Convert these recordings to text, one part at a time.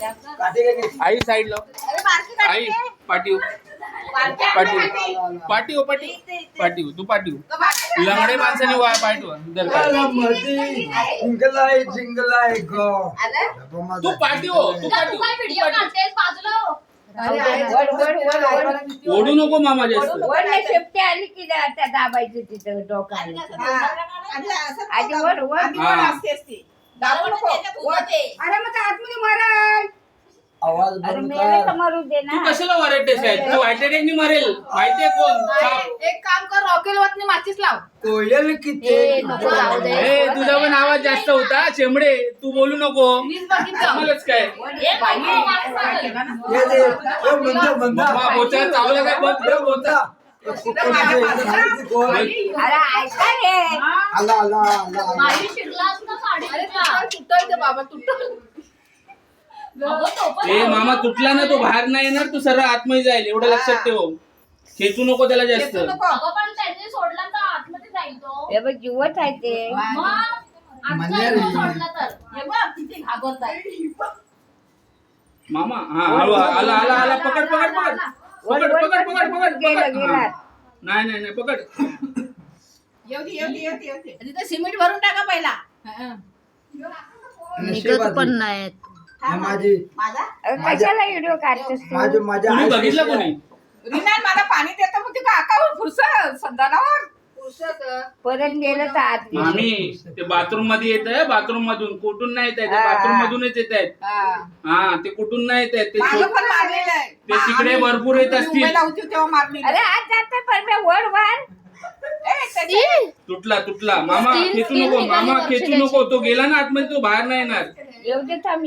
आई side low आई पाटिव पाटिव तू पाटिव लंगडे माणसाने Y पाटिव जिंगलाय गो तू पाटिव ओढू नको मामा जास्त शेपटी आली की त्या दाबायची तिथं डोक्याला आधी वर वर अरे मग आतमध्ये माराल आवाज अरे बंद मेले कर. तर मरू दे तू ना कशाला वरटेस आहे तू वाईटेरियननी मारेल माहितीये कोण साप. एक काम कर रॉकेल वरती माचीस लाव कोयल किती नको जाऊ दे. ए तुझा पण आवाज जास्त होता चेंबडे तू बोलू नको मीच बघितलं आम्हालाच काय ये दे ओ बंदा मामा बोचा चावला काय बघ रे बोचा अरे ऐका रे आला माई शिरलास ना अरे साडीच्या तुटल ते बाबा तुटल अगं तो पण ए मामा तुटला ना तो बाहेर नाही येणार तू सरळ आतमध्ये जाईल एवढं लक्षात ठेव खेचू नको त्याला जास्त अगं पण त्यांनी सोडला तर आतमध्ये जाईल तो हे बघ जीवत आहे ते मग आजचा तो सोडला तर हे बघ किती घाबरत आहे मामा हा हळू आला आला आला पकड पकड पकड पकड पकड पकड पकड गेला पकड गेला हा. नाही पकड येऊ तिथं सिमेंट भरून टाका पहिला निघत पण नाहीत माझी अरे कशाला व्हिडिओ काढतोस तू माझी माझ्या तुम्ही बघितलं कोणी रिनान मला पाणी देतं मग ते काकावर फुरसत संधानावर परत गेलं तर आत गेलं. आम्ही ते बाथरूम मध्ये येत आहे बाथरूम मधून कुठून नाही येत आहे बाथरूम मधूनच येत आहेत हा ते कुठून नाही येत आहेत ते माझं पण मारलेलं आहे ते तिकडे भरपूर येत असतील. मुंबईला होती तेव्हा मारलेलं अरे आज जाते पण मी वर वर तुटला मामा खेचू नको मामा खेचू नको तो गेला ना आतमध्ये तो बाहेर नाही येणार येऊ दे थांब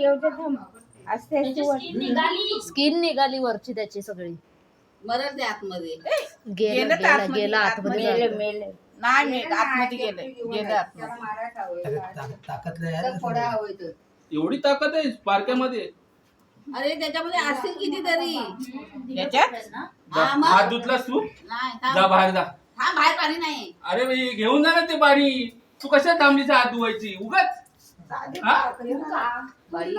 असते असते वर. निघाली स्किन निघाली वरची त्याची सगळी मरल ते आतमध्ये गेला तर आतमध्ये, गेला आतमध्ये मेले जातो. मेले नाही मी आतमध्ये गेलं आतमध्ये ताकद नाही एवढी ताकद आहे पारक्यामध्ये अरे त्याच्यामध्ये असतील कितीतरी याच्यात हात धुतलास तू नाही जा बाहेर जा हा बाहेर पाणी नाही अरे बाई, घेऊन जा ना ते पाणी तू कशा थांबलीचा हात धुवायची उगाच हा बाई,